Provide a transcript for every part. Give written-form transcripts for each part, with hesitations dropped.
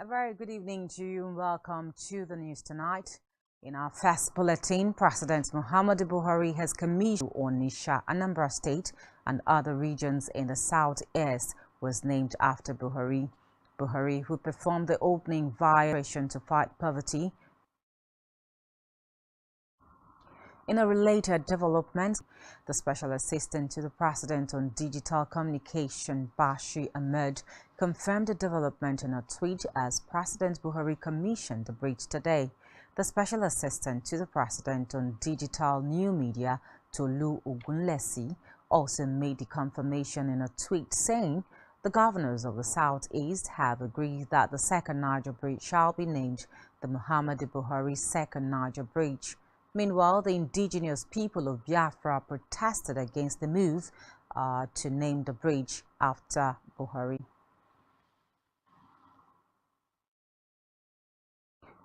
A very good evening to you and welcome to the news tonight. In our first bulletin, President Muhammadu Buhari has commissioned Onitsha, Anambra State and other regions in the southeast was named after Buhari. Buhari, who performed the opening via Operation to Fight Poverty. In a related development, the Special Assistant to the President on Digital Communication, Bashir Ahmed, confirmed the development in a tweet as President Buhari commissioned the bridge today. The Special Assistant to the President on Digital New Media, Tolu Ogunlesi, also made the confirmation in a tweet saying the governors of the Southeast have agreed that the second Niger Bridge shall be named the Muhammadu Buhari Second Niger Bridge. Meanwhile, the indigenous people of Biafra protested against the move to name the bridge after Buhari.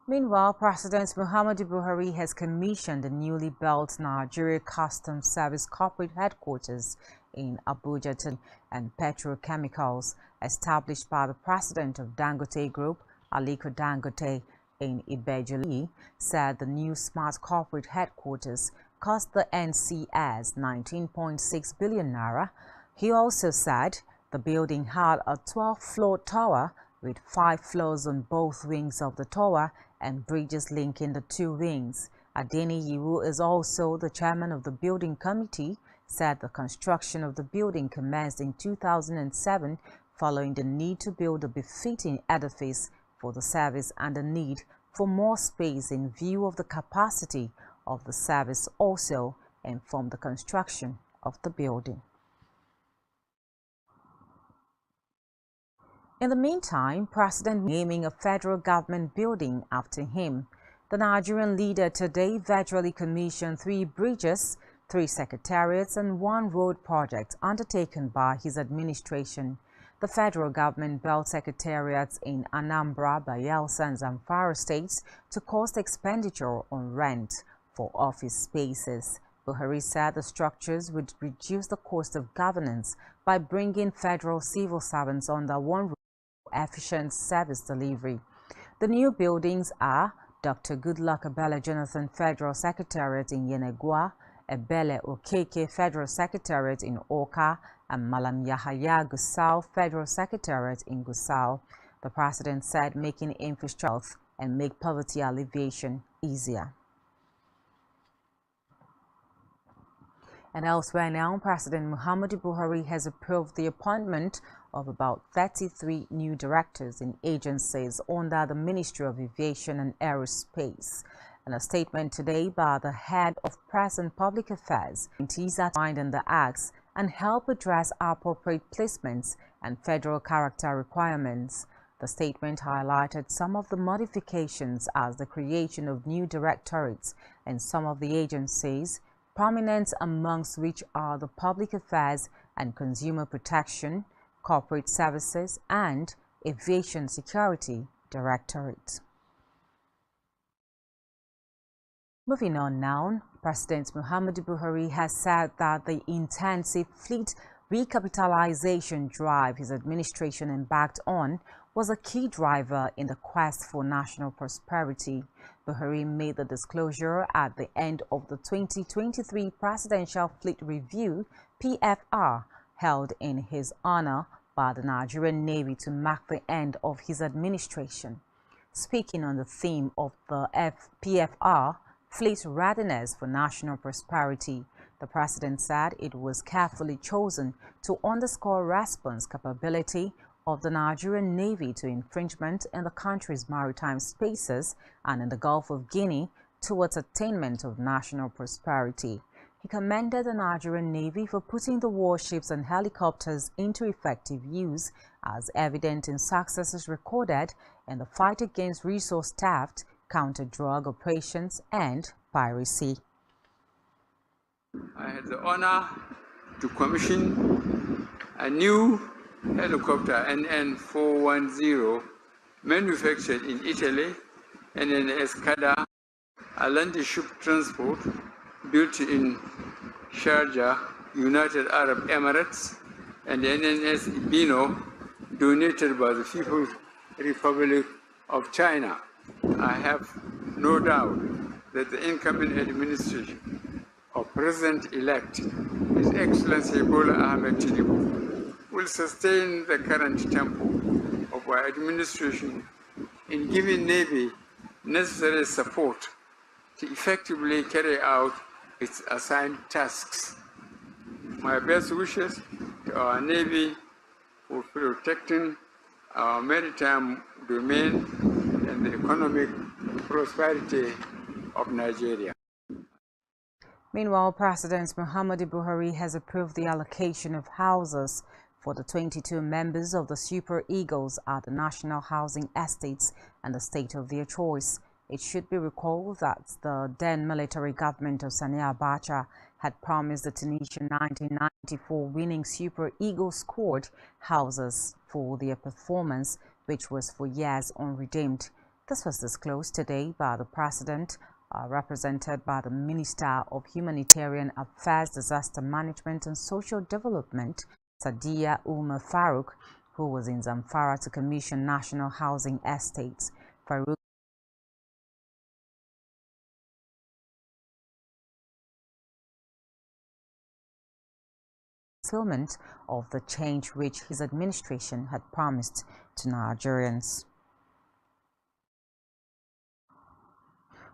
Meanwhile, President Muhammadu Buhari has commissioned the newly built Nigeria Customs Service corporate headquarters in Abuja and petrochemicals established by the president of Dangote Group, Aliko Dangote, in Ibejuli, said the new smart corporate headquarters cost the NCS 19.6 billion naira. He also said the building had a 12-floor tower with 5 floors on both wings of the tower and bridges linking the 2 wings. Adeni Yiwu is also the chairman of the building committee, said the construction of the building commenced in 2007 following the need to build a befitting edifice for the service and the need for more space in view of the capacity of the service also informed the construction of the building. In the meantime, President naming a federal government building after him. The Nigerian leader today virtually commissioned 3 bridges, 3 secretariats and 1 road project undertaken by his administration. The federal government built secretariats in Anambra, Bayelsa and Zamfara states to cost expenditure on rent for office spaces. Buhari said the structures would reduce the cost of governance by bringing federal civil servants under one roof for efficient service delivery. The new buildings are Dr. Goodluck Ebele Jonathan Federal Secretariat in Yenegua, Ebele Okeke Federal Secretariat in Oka, and Malam Yahaya Gusau Federal Secretariat in Gusau. The president said making infrastructure and make poverty alleviation easier. And elsewhere now, President Muhammadu Buhari has approved the appointment of about 33 new directors in agencies under the Ministry of Aviation and Aerospace. In a statement today by the head of Press and Public Affairs, it outlined in the acts and help address appropriate placements and federal character requirements. The statement highlighted some of the modifications as the creation of new directorates in some of the agencies, prominent amongst which are the Public Affairs and Consumer Protection, Corporate Services and Aviation Security Directorate. Moving on now, President Muhammadu Buhari has said that the intensive fleet recapitalization drive his administration embarked on was a key driver in the quest for national prosperity. Buhari made the disclosure at the end of the 2023 Presidential Fleet Review (PFR) held in his honor by the Nigerian Navy to mark the end of his administration. Speaking on the theme of the PFR, Fleet Readiness for National Prosperity, the president said it was carefully chosen to underscore response capability of the Nigerian Navy to infringement in the country's maritime spaces and in the Gulf of Guinea towards attainment of national prosperity. He commended the Nigerian Navy for putting the warships and helicopters into effective use, as evident in successes recorded in the fight against resource theft, counter-drug operations and piracy. I had the honor to commission a new helicopter NN410 manufactured in Italy and an Escada, a land ship transport built in Sharjah, United Arab Emirates, and NNS Ibino, donated by the People's Republic of China, I have no doubt that the incoming administration of President-elect, His Excellency Bola Ahmed Tinubu, will sustain the current tempo of our administration in giving Navy necessary support to effectively carry out its assigned tasks. My best wishes to our Navy for protecting our maritime domain and the economic prosperity of Nigeria. Meanwhile, President Muhammadu Buhari has approved the allocation of houses for the 22 members of the Super Eagles at the National Housing Estates and the state of their choice. It should be recalled that the then military government of Sani Abacha had promised the Tunisian 1994 winning Super Eagles squad houses for their performance, which was for years unredeemed. This was disclosed today by the president, represented by the Minister of Humanitarian Affairs, Disaster Management and Social Development, Sadiya Umar Farouk, who was in Zamfara to commission National Housing Estates. Farouk fulfillment of the change which his administration had promised to Nigerians.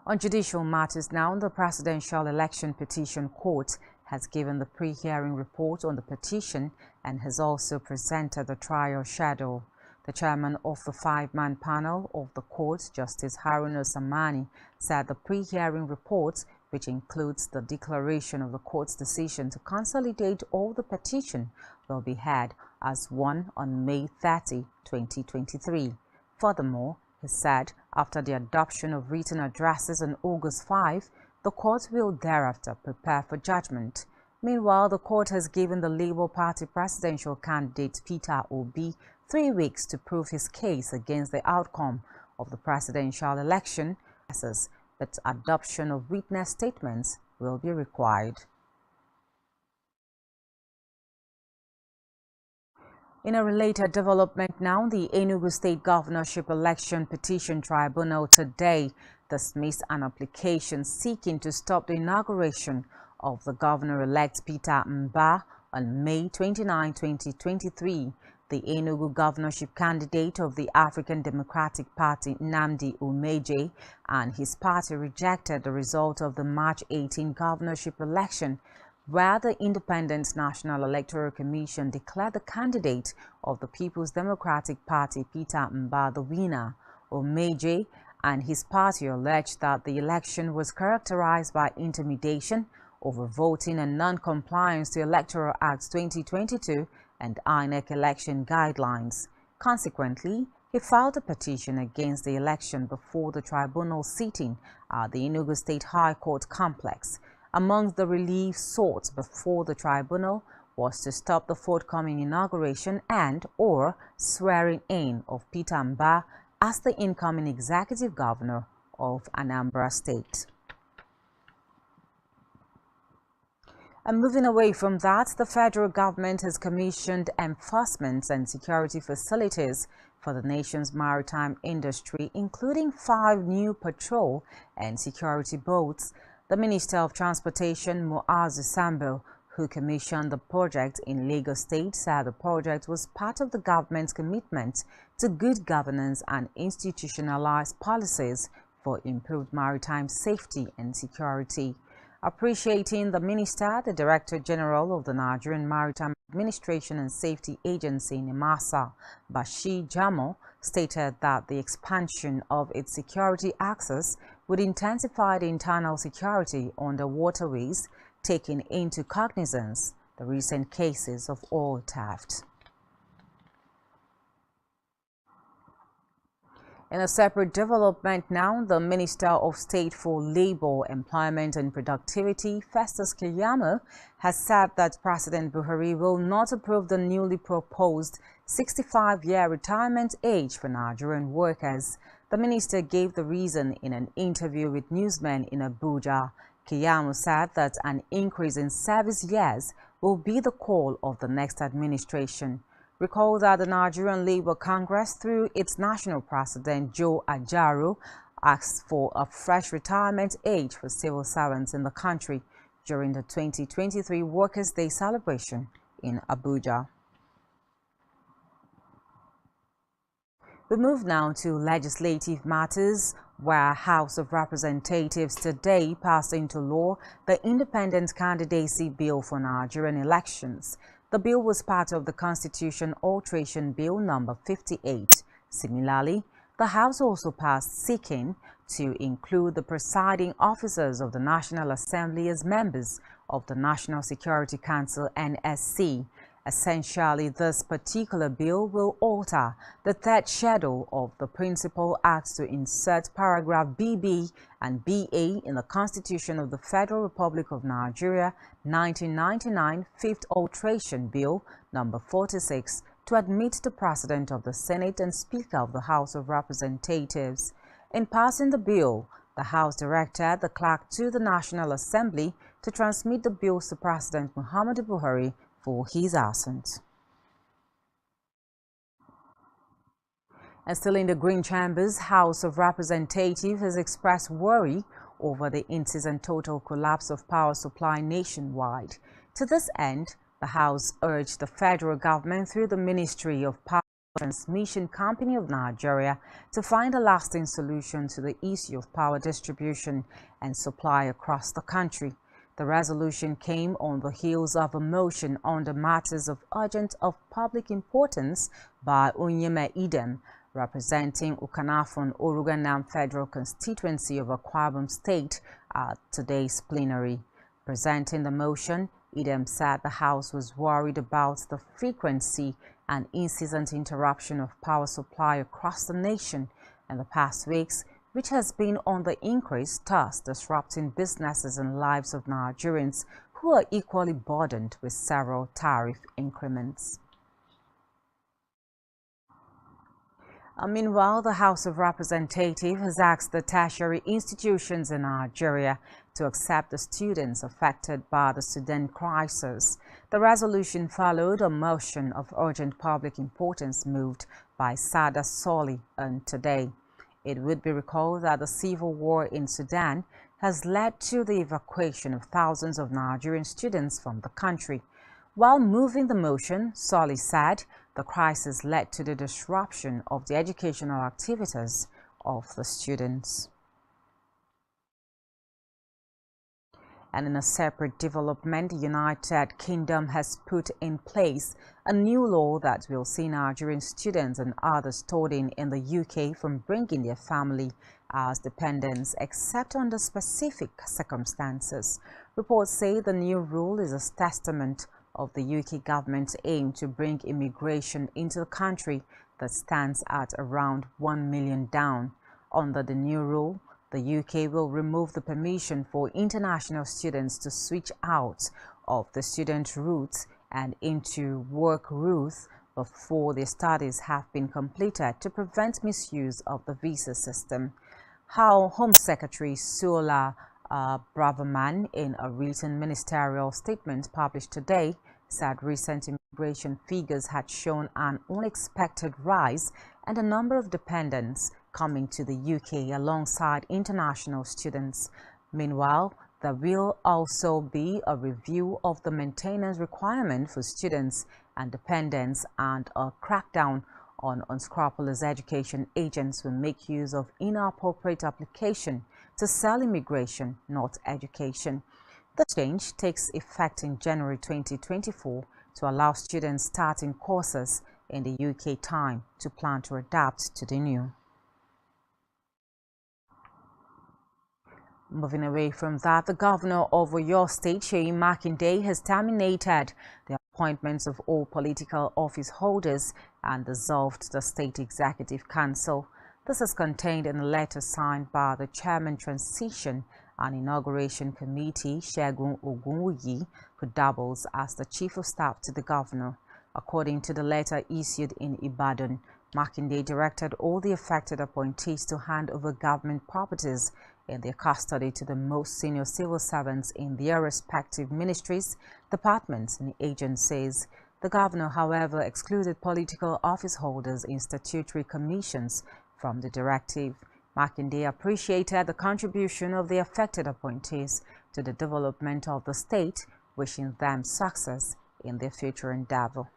On judicial matters now, the Presidential Election Petition Court has given the pre-hearing report on the petition and has also presented the trial schedule. The chairman of the five-man panel of the court, Justice Haruna Samani, said the pre-hearing report, which includes the declaration of the court's decision to consolidate all the petition, will be heard as one on May 30, 2023. Furthermore, he said after the adoption of written addresses on August 5, the court will thereafter prepare for judgment. Meanwhile, the court has given the Labour Party presidential candidate Peter Obi 3 weeks to prove his case against the outcome of the presidential election, but adoption of witness statements will be required. In a related development now, the Enugu State Governorship Election Petition Tribunal today dismissed an application seeking to stop the inauguration of the governor-elect Peter Mbah on May 29, 2023. The Enugu governorship candidate of the African Democratic Party, Nnamdi Umeje, and his party rejected the result of the March 18 governorship election, where the Independent National Electoral Commission declared the candidate of the People's Democratic Party, Peter Mbah, the winner. Umeje and his party alleged that the election was characterized by intimidation, overvoting and non-compliance to Electoral Act 2022 and INEC election guidelines. Consequently, he filed a petition against the election before the tribunal sitting at the Enugu State High Court complex. Among the relief sought before the tribunal was to stop the forthcoming inauguration and/or swearing in of Peter Mbah as the incoming executive governor of Anambra State. And moving away from that, the federal government has commissioned enforcement and security facilities for the nation's maritime industry, including 5 new patrol and security boats. The Minister of Transportation, Muazu Sambo, who commissioned the project in Lagos State, said the project was part of the government's commitment to good governance and institutionalized policies for improved maritime safety and security. Appreciating the minister, the Director General of the Nigerian Maritime Administration and Safety Agency, NIMASA, Bashir Jamo, stated that the expansion of its security access would intensify the internal security on the waterways, taking into cognizance the recent cases of oil theft. In a separate development now, the Minister of State for Labour, Employment and Productivity, Festus Keyamo, has said that President Buhari will not approve the newly proposed 65-year retirement age for Nigerian workers. The minister gave the reason in an interview with newsmen in Abuja. Keyamo said that an increase in service years will be the call of the next administration. Recall that the Nigerian Labour Congress, through its national president Joe Ajaro, asked for a fresh retirement age for civil servants in the country during the 2023 Workers' Day celebration in Abuja. We move now to legislative matters, where House of Representatives today passed into law the Independent Candidacy Bill for Nigerian elections. The bill was part of the Constitution Alteration Bill number 58. Similarly, the House also passed seeking to include the presiding officers of the National Assembly as members of the National Security Council (NSC). Essentially, this particular bill will alter the third schedule of the Principal Acts to insert paragraph BB and BA in the Constitution of the Federal Republic of Nigeria 1999 Fifth Alteration Bill number 46 to admit the President of the Senate and Speaker of the House of Representatives. In passing the bill, the House directed the clerk to the National Assembly to transmit the bills to President Muhammadu Buhari for his assent. And still in the Green Chambers, House of Representatives has expressed worry over the instant total collapse of power supply nationwide. To this end, the House urged the federal government through the Ministry of Power Transmission Company of Nigeria to find a lasting solution to the issue of power distribution and supply across the country. The resolution came on the heels of a motion on the matters of urgent of public importance by Onyema Idem, representing Ukanafon Oruganam Federal Constituency of Akwa Ibom State at today's plenary. Presenting the motion, Idem said the House was worried about the frequency and incessant interruption of power supply across the nation in the past weeks, which has been on the increase, thus disrupting businesses and lives of Nigerians who are equally burdened with several tariff increments. Meanwhile, the House of Representatives has asked the tertiary institutions in Nigeria to accept the students affected by the Sudan crisis. The resolution followed a motion of urgent public importance moved by Sada Soli today. It would be recalled that the civil war in Sudan has led to the evacuation of thousands of Nigerian students from the country. While moving the motion, Soli said the crisis led to the disruption of the educational activities of the students. And in a separate development, the United Kingdom has put in place a new law that will see Nigerian students and others studying in the UK from bringing their family as dependents except under specific circumstances. Reports say the new rule is a testament of the UK government's aim to bring immigration into the country that stands at around 1 million down. Under the new rule, the UK will remove the permission for international students to switch out of the student routes and into work routes before their studies have been completed to prevent misuse of the visa system. Home Secretary Suola Braverman, in a written ministerial statement published today, said recent immigration figures had shown an unexpected rise and a number of dependents coming to the UK alongside international students. Meanwhile, there will also be a review of the maintenance requirement for students and dependents and a crackdown on unscrupulous education agents who make use of inappropriate application to sell immigration, not education. The change takes effect in January 2024 to allow students starting courses in the UK time to plan to adapt to the new. Moving away from that, the governor of Oyo State, Seyi Makinde, has terminated the appointments of all political office holders and dissolved the State Executive Council. This is contained in a letter signed by the Chairman Transition and Inauguration Committee, Segun Ogunwuyi, who doubles as the Chief of Staff to the governor. According to the letter issued in Ibadan, Makinde directed all the affected appointees to hand over government properties in their custody to the most senior civil servants in their respective ministries, departments, and agencies. The governor, however, excluded political office holders in statutory commissions from the directive. Makinde appreciated the contribution of the affected appointees to the development of the state, wishing them success in their future endeavor.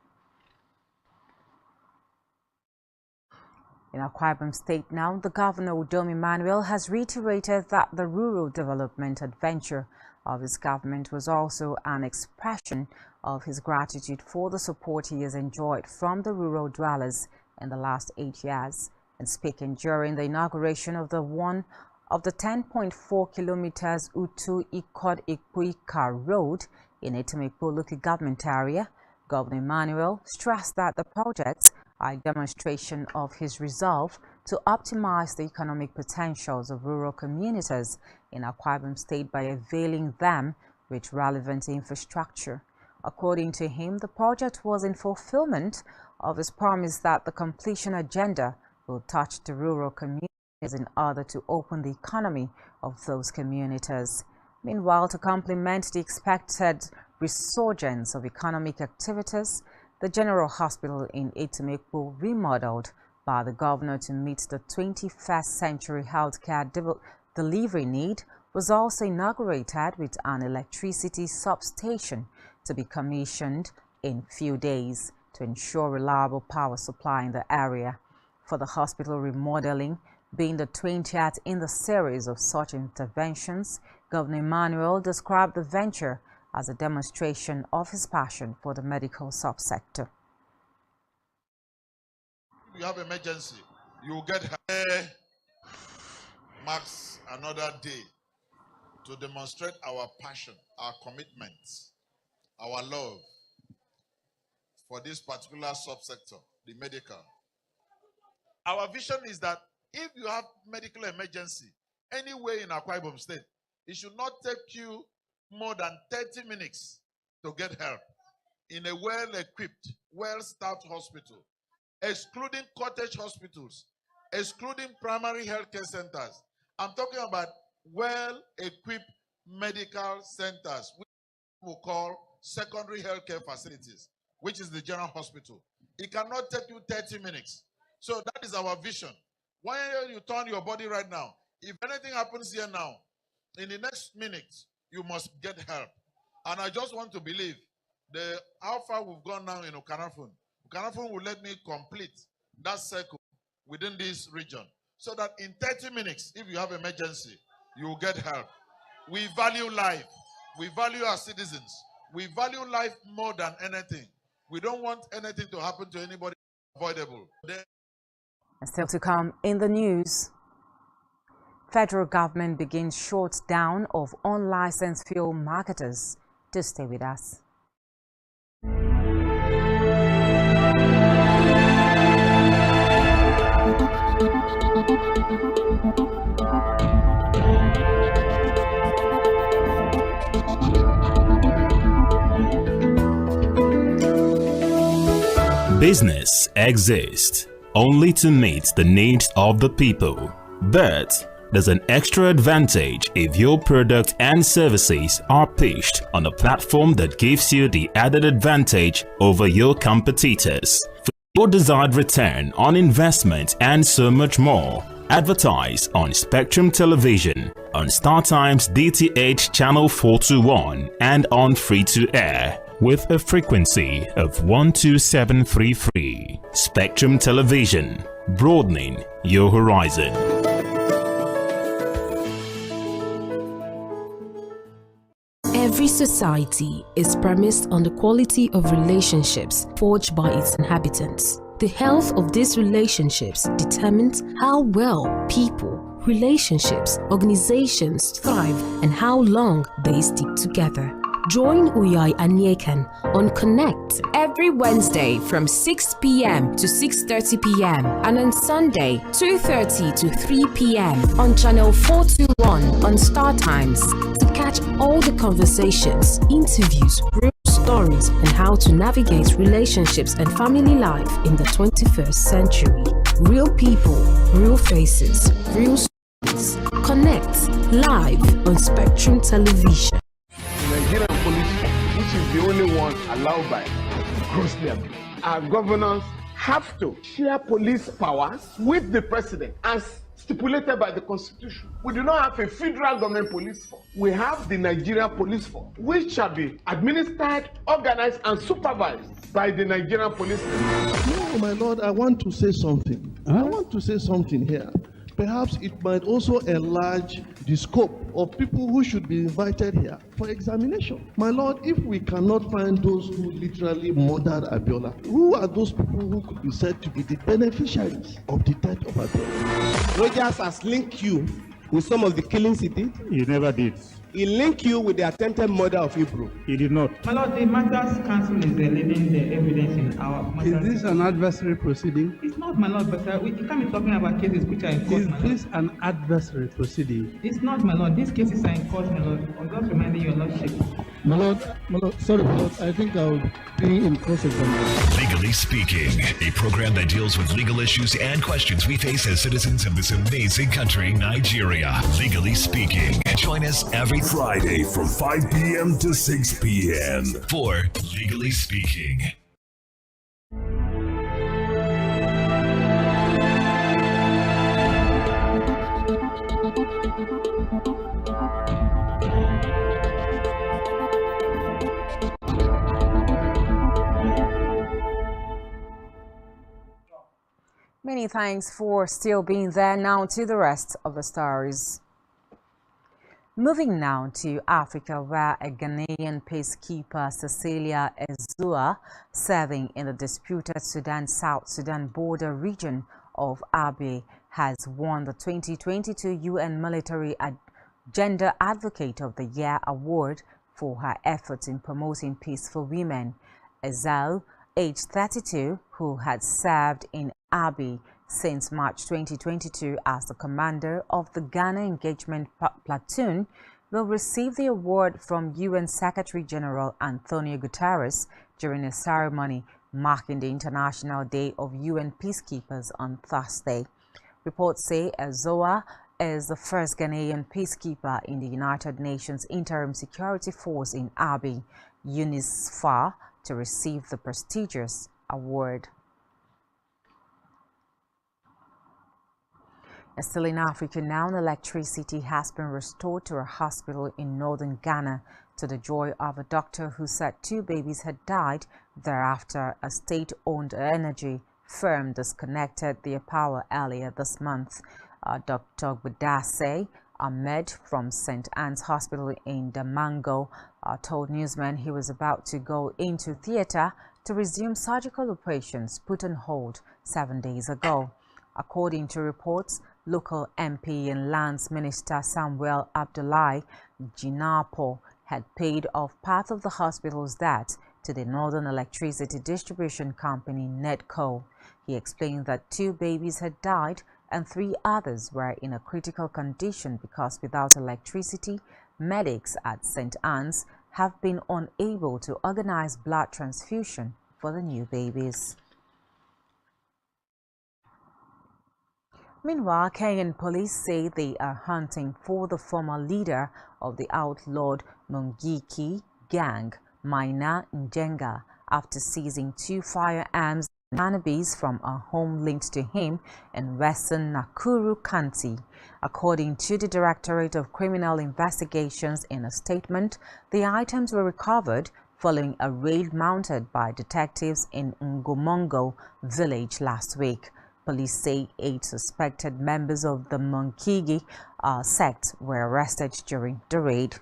In Akwa Ibom State now, the governor, Udom Emmanuel, has reiterated that the rural development adventure of his government was also an expression of his gratitude for the support he has enjoyed from the rural dwellers in the last 8 years. And speaking during the inauguration of the 10.4 kilometers Utu Ikod Ikuika Road in Etimekpo local government area, Governor Emmanuel stressed that the projects are a demonstration of his resolve to optimize the economic potentials of rural communities in Akwa Ibom State by availing them with relevant infrastructure. According to him, the project was in fulfillment of his promise that the completion agenda will touch the rural communities in order to open the economy of those communities. Meanwhile, to complement the expected resurgence of economic activities, the General Hospital in Etimekpo, remodeled by the governor to meet the 21st century healthcare delivery need, was also inaugurated with an electricity substation to be commissioned in few days to ensure reliable power supply in the area. For the hospital remodeling being the 20th in the series of such interventions, Governor Emmanuel described the venture as a demonstration of his passion for the medical subsector. If you have emergency, you will get marks another day to demonstrate our passion, our commitment, our love for this particular subsector, the medical. Our vision is that if you have medical emergency anywhere in Akwa Ibom State, it should not take you more than 30 minutes to get help in a well-equipped, well-staffed hospital, excluding cottage hospitals, excluding primary healthcare centers. I'm talking about well-equipped medical centers, which we will call secondary healthcare facilities, which is the general hospital. It cannot take you 30 minutes. So that is our vision. When you turn your body right now, if anything happens here now, in the next minute, you must get help. And I just want to believe how far we've gone now in Ukanafun. Ukanafun will let me complete that circle within this region, so that in 30 minutes, if you have emergency, you will get help. We value life. We value our citizens. We value life more than anything. We don't want anything to happen to anybody avoidable. And still to come in the news, federal government begins shut down of unlicensed fuel marketers. Do stay with us. Business exists only to meet the needs of the people, but there's an extra advantage if your product and services are pitched on a platform that gives you the added advantage over your competitors. For your desired return on investment and so much more, advertise on Spectrum Television, on StarTimes DTH Channel 421 and on free-to-air with a frequency of 12733. Spectrum Television, broadening your horizon. Every society is premised on the quality of relationships forged by its inhabitants. The health of these relationships determines how well people, relationships, organizations thrive and how long they stick together. Join Uyai Anyekan on Connect every Wednesday from 6 p.m. to 6:30 p.m. and on Sunday 2:30 to 3 p.m. on Channel 421 on StarTimes to catch all the conversations, interviews, real stories, and how to navigate relationships and family life in the 21st century. Real people, real faces, real stories. Connect live on Spectrum Television. Nigerian police, which which is the only one allowed by grossly abused. Our governors have to share police powers with the president as stipulated by the Constitution. We do not have a federal government police force. We have the Nigeria Police Force, which shall be administered, organized, and supervised by the Nigerian police force. No, my lord, I want to say something. I want to say something here. Perhaps it might also enlarge the scope of people who should be invited here for examination. My lord, if we cannot find those who literally murdered Abiola, who are those people who could be said to be the beneficiaries of the death of Abiola? Rogers has linked you with some of the killings he did. He never did. He linked you with the attempted murder of Hebrew. He did not. My lord, the Matters Council is leading the evidence in our matters. Is this an adversary proceeding? It's not, my lord, but we can't be talking about cases which are in court, my lord. Is this an adversary proceeding? It's not, my lord. These cases are in court, my lord. I'm just reminding your lordship. My lord, sorry, my lord, I think I'll be in cross-examination. Legally Speaking, a program that deals with legal issues and questions we face as citizens of this amazing country, Nigeria. Legally Speaking. Join us every Friday from 5 p.m. to 6 p.m. for Legally Speaking. Many thanks for still being there. Now to the rest of the stories. Moving now to Africa, where a Ghanaian peacekeeper, Cecilia Ezua, serving in the disputed Sudan-South Sudan border region of Abyei, has won the 2022 UN Military Gender Advocate of the Year award for her efforts in promoting peace for women. Ezau, aged 32, who had served in Abyei since March 2022 as the commander of the Ghana Engagement Platoon, will receive the award from UN Secretary-General Antonio Guterres during a ceremony marking the International Day of UN Peacekeepers on Thursday. Reports say Azoa is the first Ghanaian peacekeeper in the United Nations Interim Security Force in Abyei, UNISFA, to receive the prestigious award. Still in Africa now, electricity has been restored to a hospital in northern Ghana to the joy of a doctor who said 2 babies had died thereafter. A state-owned energy firm disconnected their power earlier this month. Dr. Budase Ahmed from St. Anne's Hospital in Damango told newsmen he was about to go into theater to resume surgical operations put on hold 7 days ago. According to reports, local MP and Lands Minister Samuel Abdullahi Jinapo had paid off part of the hospital's debt to the Northern Electricity Distribution Company, NEDCO. He explained that 2 babies had died and 3 others were in a critical condition because without electricity, medics at St. Anne's have been unable to organize blood transfusion for the new babies. Meanwhile, Kenyan police say they are hunting for the former leader of the outlawed Mungiki gang, Maina Njenga, after seizing 2 firearms and cannabis from a home linked to him in western Nakuru County. According to the Directorate of Criminal Investigations in a statement, the items were recovered following a raid mounted by detectives in Ngomongo village last week. Police say 8 suspected members of the Munkigi sect were arrested during the raid.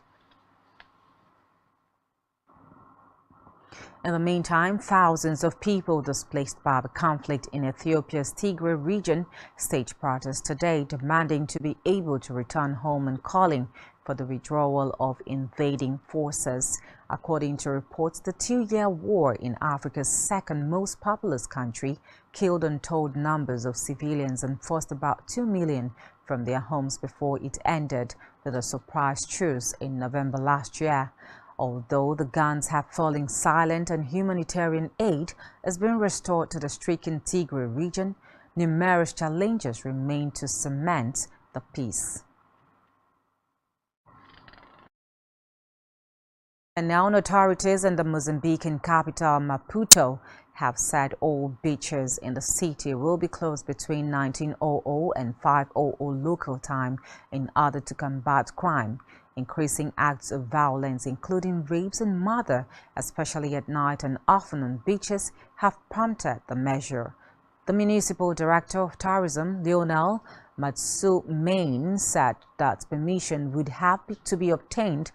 In the meantime, thousands of people displaced by the conflict in Ethiopia's Tigray region staged protests today, demanding to be able to return home and calling for the withdrawal of invading forces. According to reports, the 2-year war in Africa's second most populous country killed untold numbers of civilians and forced about 2 million from their homes before it ended with a surprise truce in November last year. Although the guns have fallen silent and humanitarian aid has been restored to the stricken Tigray region, numerous challenges remain to cement the peace. And now authorities in the Mozambican capital Maputo have said all beaches in the city will be closed between 1900 and 500 local time in order to combat crime. Increasing acts of violence, including rapes and murder, especially at night and often on beaches, have prompted the measure. The municipal director of tourism, Lionel Matsumain, said that permission would have to be obtained.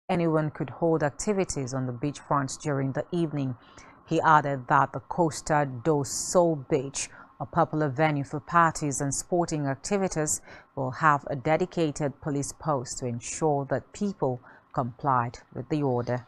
Anyone could hold activities on the beachfronts during the evening. He added that the Costa do Sol Beach, a popular venue for parties and sporting activities, will have a dedicated police post to ensure that people complied with the order.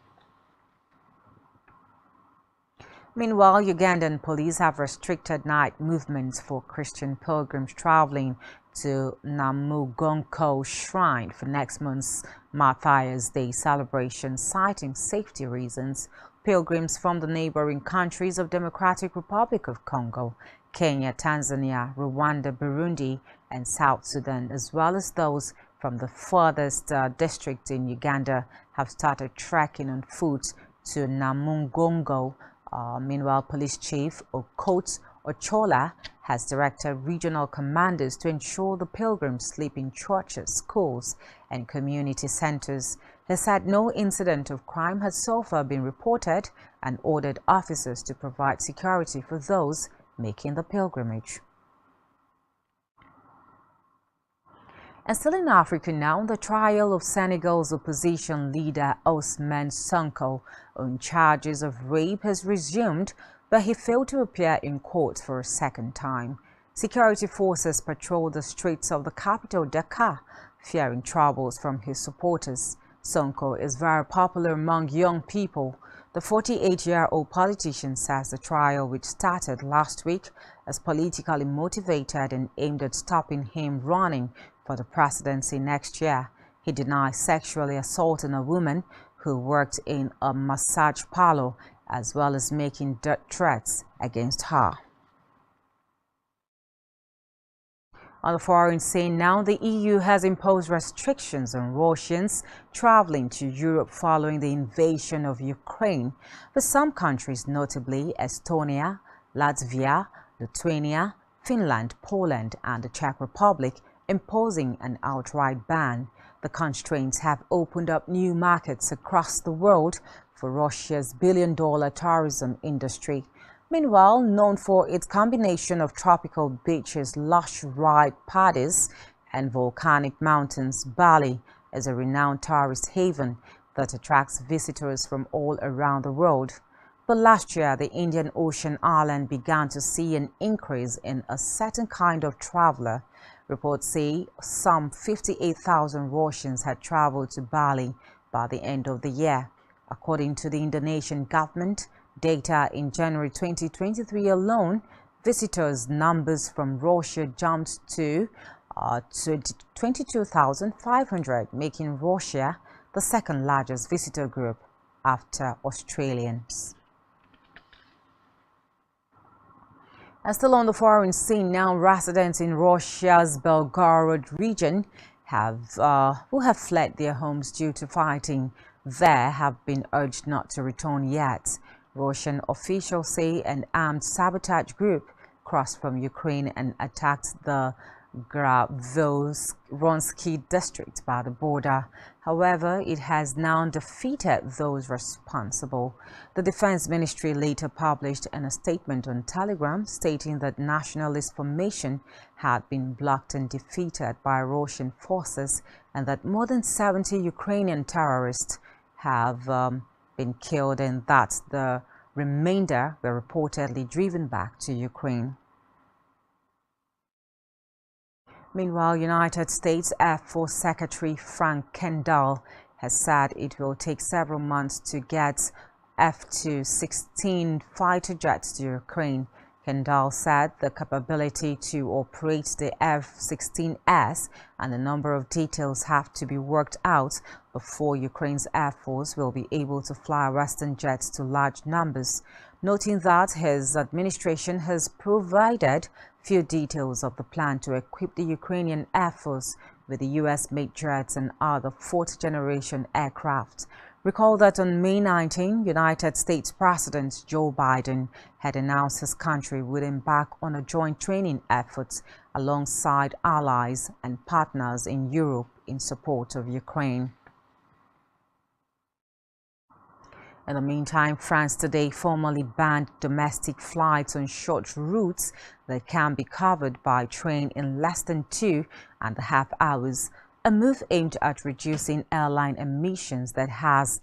Meanwhile, Ugandan police have restricted night movements for Christian pilgrims traveling to Namugongo Shrine for next month's Matthias Day celebration, citing safety reasons. Pilgrims from the neighboring countries of Democratic Republic of Congo, Kenya, Tanzania, Rwanda, Burundi, and South Sudan, as well as those from the furthest district in Uganda, have started trekking on foot to Namugongo. Meanwhile, Police Chief Okot Ochola has directed regional commanders to ensure the pilgrims sleep in churches, schools, and community centers. He said no incident of crime has so far been reported and ordered officers to provide security for those making the pilgrimage. And still in Africa now, the trial of Senegal's opposition leader Ousmane Sonko on charges of rape has resumed, but he failed to appear in court for a second time. Security forces patrolled the streets of the capital, Dakar, fearing troubles from his supporters. Sonko is very popular among young people. The 48-year-old politician says the trial, which started last week, is politically motivated and aimed at stopping him running for the presidency next year. He denies sexually assaulting a woman who worked in a massage parlor, as well as making death threats against her. On the foreign scene now, the EU has imposed restrictions on Russians traveling to Europe following the invasion of Ukraine, with some countries, notably Estonia, Latvia, Lithuania, Finland, Poland, and the Czech Republic, imposing an outright ban. The constraints have opened up new markets across the world for Russia's billion-dollar tourism industry. Meanwhile, known for its combination of tropical beaches, lush ripe paddies, and volcanic mountains, Bali is a renowned tourist haven that attracts visitors from all around the world. But last year, the Indian Ocean island began to see an increase in a certain kind of traveler. Reports say some 58,000 Russians had traveled to Bali by the end of the year. According to the Indonesian government, data in January 2023 alone, visitors numbers from Russia jumped to 22,500, making Russia the second largest visitor group after Australians. And still on the foreign scene now, residents in Russia's Belgorod region who have fled their homes due to fighting there have been urged not to return yet. Russian officials say an armed sabotage group crossed from Ukraine and attacked the Gravolsky district by the border. However, it has now defeated those responsible. The Defense Ministry later published in a statement on Telegram stating that nationalist formation had been blocked and defeated by Russian forces and that more than 70 Ukrainian terrorists have been killed and that the remainder were reportedly driven back to Ukraine. Meanwhile, United States Air Force Secretary Frank Kendall has said it will take several months to get F-16 fighter jets to Ukraine. Kendall said the capability to operate the F-16S and a number of details have to be worked out before Ukraine's Air Force will be able to fly Western jets to large numbers, noting that his administration has provided few details of the plan to equip the Ukrainian Air Force with the U.S.-made jets and other fourth-generation aircraft. Recall that on May 19, United States President Joe Biden had announced his country would embark on a joint training effort alongside allies and partners in Europe in support of Ukraine. In the meantime, France today formally banned domestic flights on short routes that can be covered by train in less than 2.5 hours, a move aimed at reducing airline emissions that has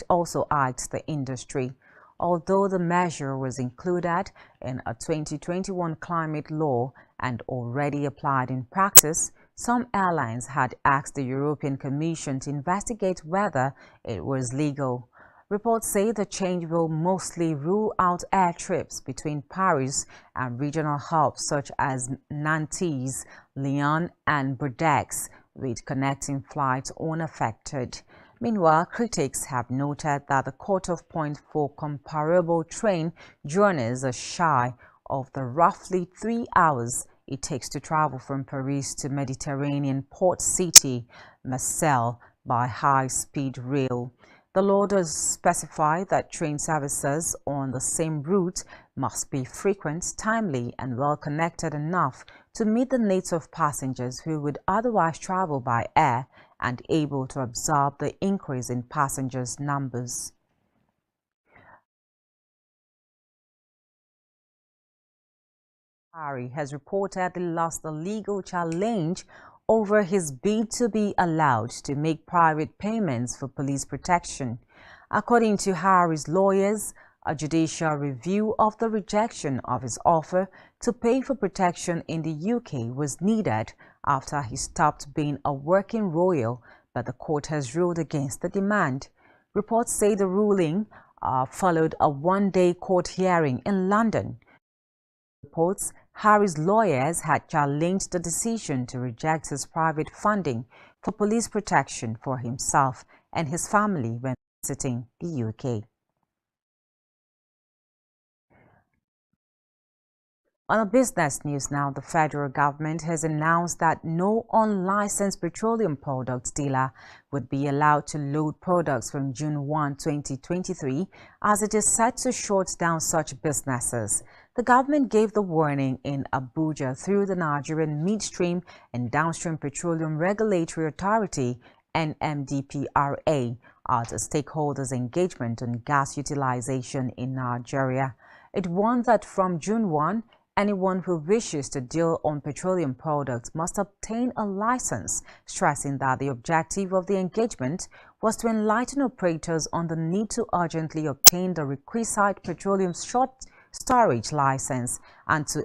also irked the industry. Although the measure was included in a 2021 climate law and already applied in practice, some airlines had asked the European Commission to investigate whether it was legal. Reports say the change will mostly rule out air trips between Paris and regional hubs such as Nantes, Lyon and Bordeaux, with connecting flights unaffected. Meanwhile, critics have noted that the cutoff point for comparable train journeys are shy of the roughly 3 hours it takes to travel from Paris to Mediterranean port city Marseille by high-speed rail. The law does specify that train services on the same route must be frequent, timely, and well connected enough to meet the needs of passengers who would otherwise travel by air and able to absorb the increase in passengers' numbers. Harry has reportedly lost the legal challenge over his bid to be allowed to make private payments for police protection. According to Harry's lawyers, a judicial review of the rejection of his offer to pay for protection in the UK was needed after he stopped being a working royal, but the court has ruled against the demand. Reports say the ruling followed a one-day court hearing in London. Reports Harry's lawyers had challenged the decision to reject his private funding for police protection for himself and his family when visiting the UK. On a business news now, the federal government has announced that no unlicensed petroleum products dealer would be allowed to load products from June 1, 2023, as it is set to shut down such businesses. The government gave the warning in Abuja through the Nigerian Midstream and Downstream Petroleum Regulatory Authority, NMDPRA, at a stakeholders' engagement on gas utilization in Nigeria. It warned that from June 1, anyone who wishes to deal on petroleum products must obtain a license, stressing that the objective of the engagement was to enlighten operators on the need to urgently obtain the requisite petroleum storage license and to